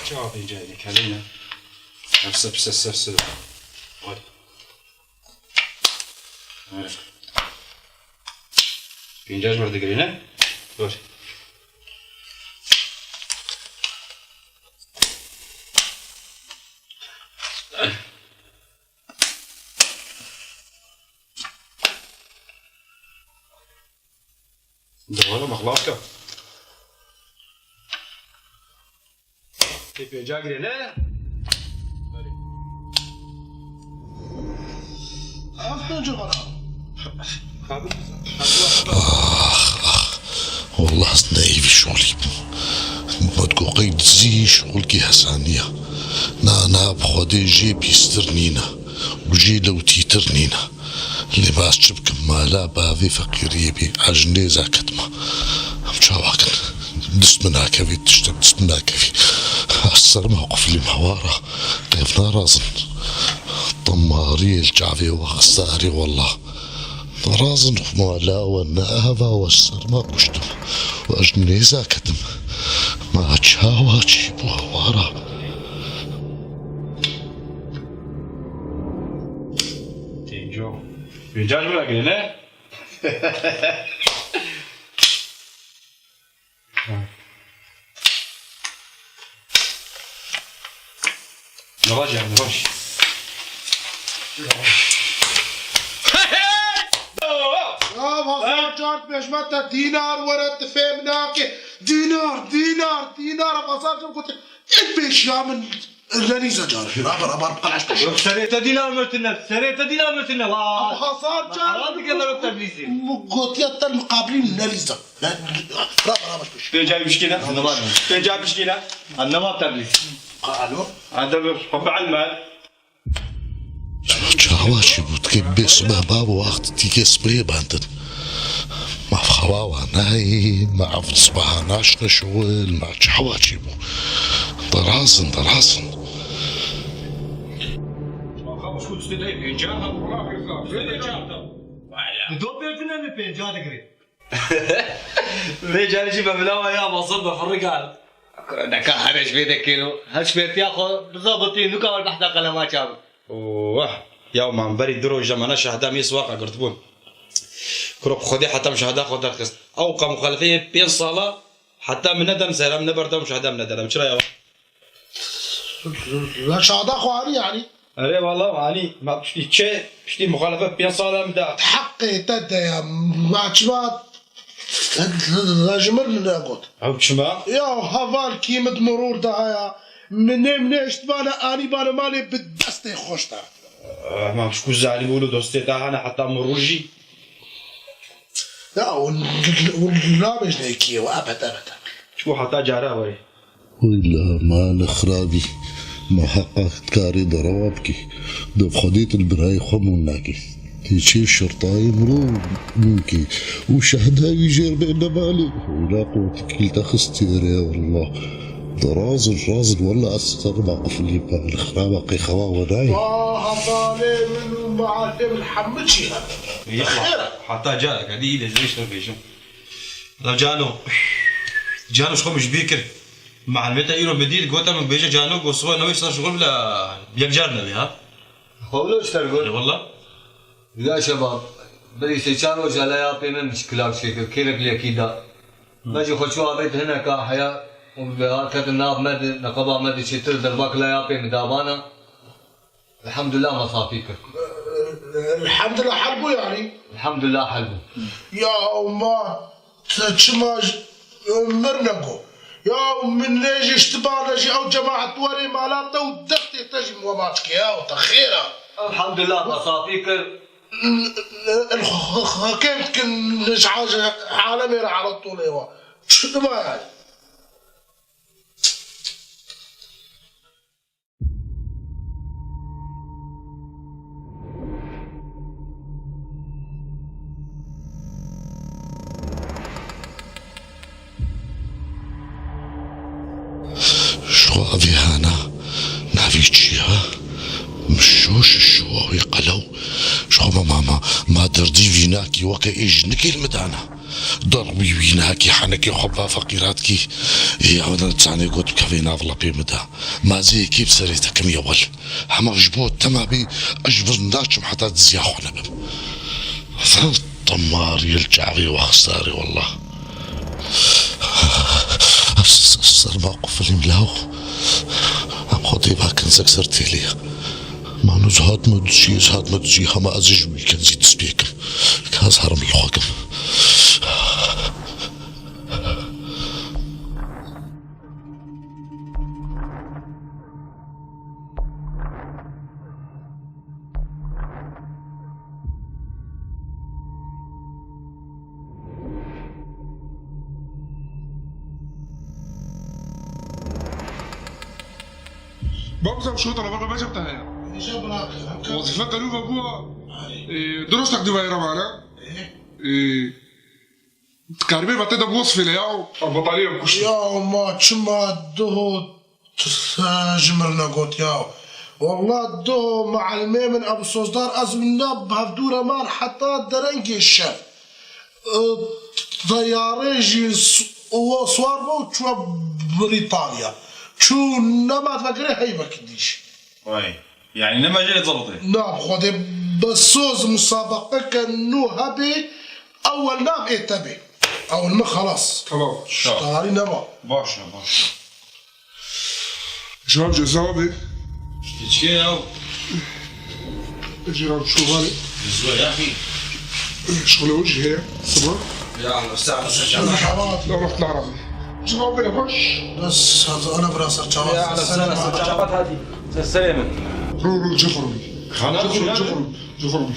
جوابي جاي لك علينا سفسر غادي فنجان مرة دقرينا غادي دوّرة مخلاصك كيف جاقري هنا؟ والله نايف شغلي ما تقول قيد زي شغل كي حسانية نا بخودي جي بيسترنينا وجي لو تيترنينا اللي ما تشبك مالا بافي فقيري بي عجني زاكتما مشاواكن دست منها كفي تشتك دست منها كفي السر موقف لي محوارة قيفنا رازن طماري الجعفي وخساري والله رازن مالا والنأهبا والسر ما قشتم وأجني زاكتم ما تشاوا تشيبوها وارا فنجان مرة دقرينا نراجع جارت باش متى دينار ورا تفهمناك دينار فصار قلت البيش يا من اللانيزه جاري رابر بقى سريت دينار مرتنا حصار حرامك يلا بالتبليسي قلت يا المقابلين اللانيزه رابر فين جاي مشكلة؟ فين جاي مشكلة؟ أنا ما بتبليسي الو هذا حب على المال شاواشي بتكب اسمه بابا وقت تيجي اسمه باندن ما في خواوا ناي ما في صباح ناشنا شغل ما شاواشي بو دراسن بدو بيرتنا من بينجان قريب ليش انا اجيبها بلاوه يا بصبها في الرقال دكا هرش بيدك كيلو هرش بيت ياخذ ضابطين نكا تحت قلمات شاب اوه يوم عم بري درو جمعنا شهداء ميس واقع قرطبون كروب خدي حتى مشاهدة خدها خست اوقع مخالفين بين صلاة حتى من ندم سلام نبرد مشاهدة من ندم ايش رايك؟ لا شهادة خواري يعني أري والله يعني ما بشتي مخالفة بين صلاة مدات حقي تدا يا ما تشبات جمل من قلت عود شما يا هفال كيمة مرور ده يا من اشتبانا اني بانا مالي بالدستي خوشتا ما مش كوز زعلي بيقولوا دوستي تاعنا حتى مرورجي لا ولا مش نيكي وابدا شو حتى جارة وري وإلا ما نخرابي ما حقك كاري ضرابكي دف خديت البراي خموناكي تيشي الشرطاي مرور منكي وشهدها يجير بين مالي ولا قوتك كلتا خستيري والله رازل ولا أستر ما قفلي بالخرابقي خوا وداي هطالي منو معلم محمد شيها يطلع حتى جالك هذه إيده ليش رفيشة لو جانو شو مش بيكر مع المتا يرو بديل قوتا من بيجا جانو قصوا نوي صار شغل بلا بيجارنا بها خولو اشترقون والله يا شباب بدي سيشانو جالايا بينا مشكلة بشكل كيرك لي أكيدا باجي خشوا بيت هنا كحياة وكانت الناب مد نقبة مد شتر دربك لا يا بين دابانا الحمد لله ما صافيك الحمد لله حلبو يعني الحمد لله حلو يا ما تشماج مرنقو يا من نيجي اشتباه نجي او جماعة وري مالاتا ودفتي تجي وماتك يا وتخيرا الحمد لله ما صافيك كيف كن نجعاج عالمي على طول ايوا شو ما يعني شو أبي هانا نافيتشيها مشوش الشواوي قلو شو ما دردي فيناكي وكا إيج نكي المدانا ضربي فيناكي حنكي خبا فقيراتكي يا ودنا تسعني قد كفينا فلا بيمدا ما زي كيف سريتا كم يول حما جبوت تمابي أجبرناكم حتى تزياخونا بم طمار يلجعري وخساري والله صار موقف اللي ملاو خطي باكن سكسرتي لي ما نزهات مدجي زهات مدجي هما أزجوي كان زيت سبيكم كاز هرم الحكم بابزة وشوطة أنا بقى ما جبتها ايش ابراك؟ وظيفتك قالوا ابوها دروستك دي بايرة معنا تكاربي بعتقد بوصفي لياو البطارية بكشتي يا ما تشما دهو جمرنا قلت ياو والله دهو مع الميمن ابو صوصدار ازمنا بهفدورة مان حتى درنجي الشر طياريجي وصوار بو بريطانيا شو نما تفكري هي بكديش واي يعني لما جاي ضبطي نعم خدي بصوز مسابقة كأنه هبي أول نام إيه تبي أول ما خلاص تمام اشتغالي نما باشا شباب جزاوبي تشكي ياو اجي راح شو بالي زوا يا اخي شغل وجهي هي صبر يا الله الساعة شباب لا رحت العربي جوابي لهوش بس هذا أنا براسر شباب يا على السلامة الشعبات هذه السلامة روح جفرني جفرني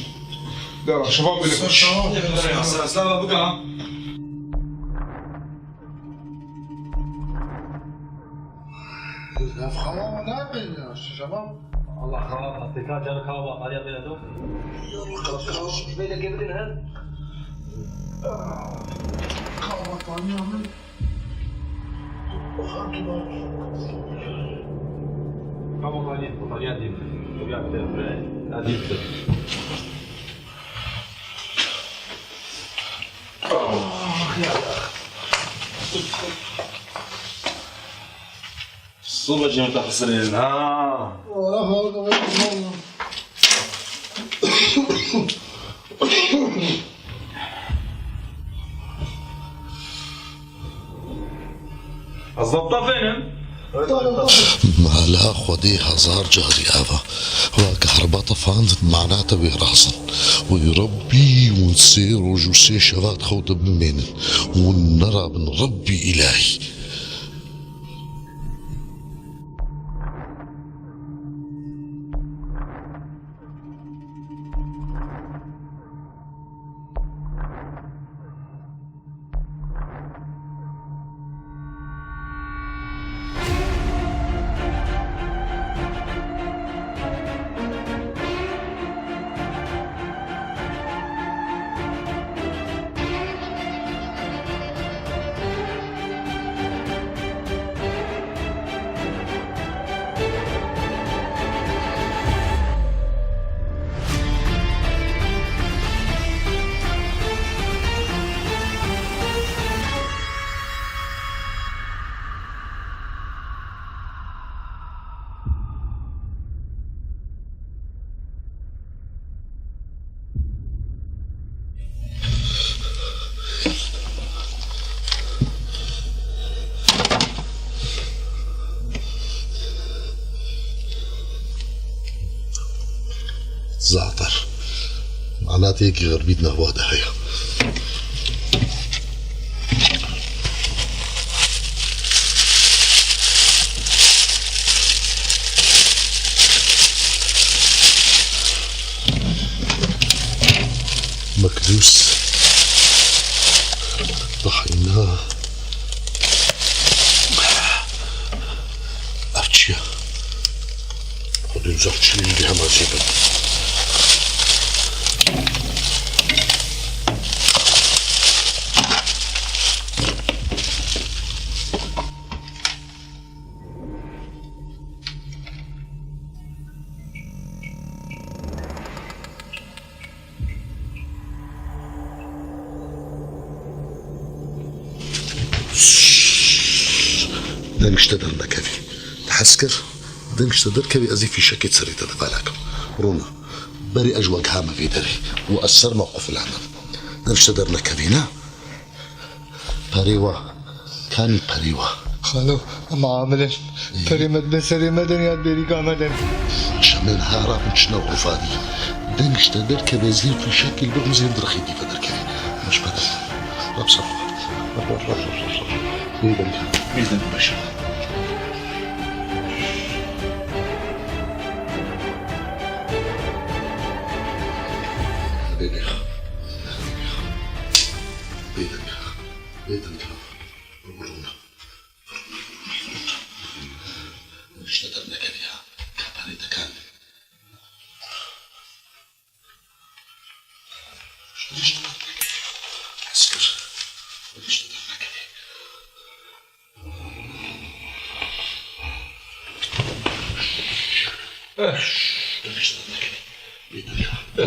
لا شباب لهوش السلامة بقى خلاص ناقل يا شباب الله خلاص اعطيتها جانك هوا هذه يعطينا دو بينك قبلين هل كم بطانيات دي عديد صوبة جيم تحصلين الضبطة فينهم؟ ما لا خدي هزار جاري أبا وكهرباء طفان معناته بيراسن ويربي ونسير وجوسي شغات خوض بمين ونرى من ربي إلهي زعتر معناته هيك غربيتنا هواده هي مكدوس طحيناه أفتشيا خذي نزغتش لي بها ما زيبا دنگشتدر نکوی تحسكر دنگشتدر كوي أزي في شكل سريت دفالك رونا بري أجواك هامة في دري وأثر موقف العمل دنگشتدر نكوينا بريوا كان بريوا خالو معاملة فريمد بسري مدن يا ديريكا مدن شمن هارا من شنو غفادي دنگشتدر كوي زي في شكل بغمزين درخي دي فدر كوي مش بدل ربصر رب بيدن بشر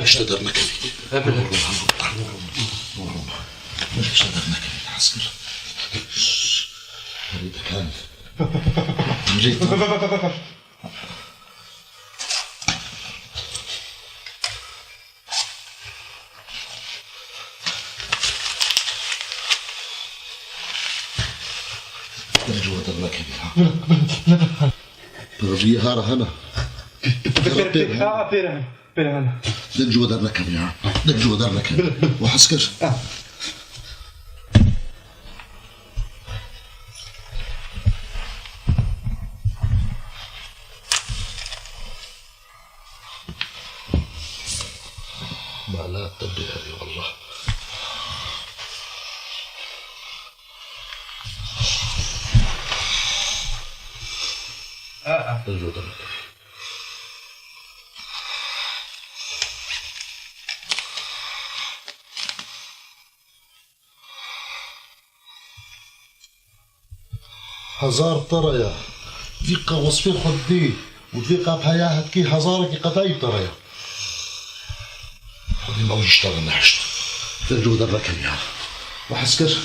اشتدرنا كذي مش اشتدرنا كذي عسكر هريد كان جيت ترجو درنا كذي ترجي هارا هنا بيرهن نجوا درنا كذي نجوا درنا كذي وحسكر ما لا تبدأ والله نجوا درنا كذي هزار طريا دقة وصفي خدي ودقة بحياة كي هزارك قطعي طريا خدي ما وجشتغل نحشت ترجو درك اليوم وحسكر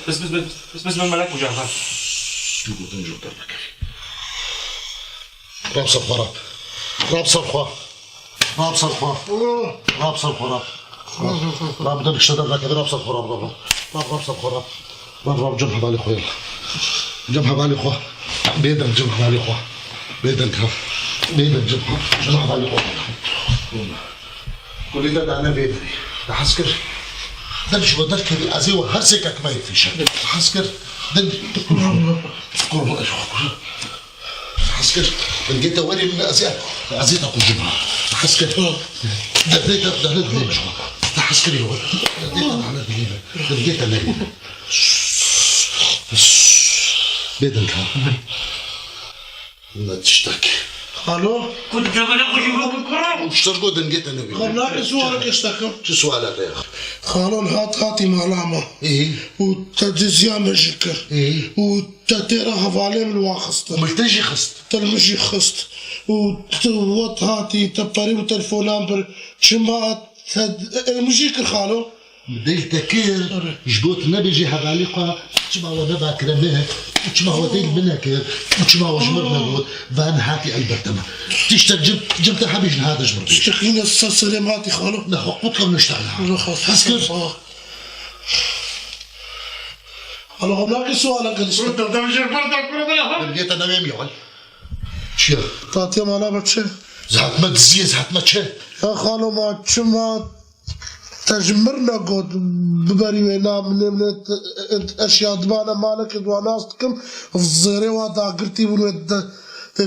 بس من ملاك مجاهد تقول تنجو درك راب صفراب راب صفخوا راب صفخوا راب صفخوا راب بدك تشتغل لك راب صفخوا راب صفخوا راب جنبها بالي خويا جنبها بالي خو بيدك جنبها بالي خو بيدك جنبها بالي خو كل ده انا بيدري تحسكر دمش بدك الازيوه هرسكك ما في شيء تحسكر دل تحسكر لقيت وري من ازيت اقول جنبها تحسكر دهلت تحسكر يا ولد لقيت انا بيدك لا تشتكي الو كنت جبنا وش ترقد لقيت انا بيه خلاك سؤالك اشتكى شو سؤالك يا اخي خالون هاتي معلامة ايه وتدزيا مجكر ايه وتتيرا هفالي من واخست وملتجي خست تلمجي خست ووت هاتي تبري وتلفونان بر شمات مجيكر خالو بديل تكير جبوت نبي جي هباليقا تشما هو نبا كرمه تشما هو ديل منكر تشما هو جمر نبوت فان هاتي البرتما تشتر جبت حبيج هذا جمر بيش اشتكينا السلام هاتي خالو لا اطلب نشتغل حسكر الو هبلاك سؤالك لقيت انا ميم يا ولد شو تعطي معلامة شي زهت ما تزيه زهت ما تشي يا خالو ما شما تجمرنا قد ببري وينا من اشياء دبانا مالك وناستكم في الزيري وهذا قلتي ولد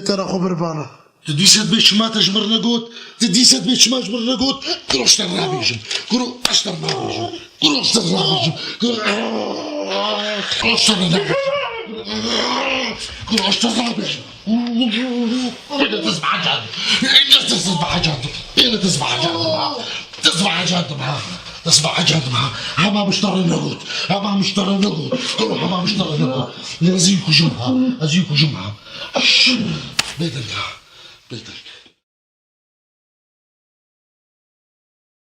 ترى خبر بانا تديست بيش ما تجمرنا قوت تديست بيش ما جمرنا قوت كرو اشتر رابيجم كرو اشتر رابيجم كرو اشتر رابيجم كرو اشتر رابيجم كرو اشتر رابيجم وين تسمع جاد انت تسمع جاد انت تسمع جاد تسمع جاد معاه تسمع جاد معاه هما مشترى النقود هما مشترى النقود كلهم هما مشترى النقود لازيكوا جمعة ازيكوا جمعة بيدك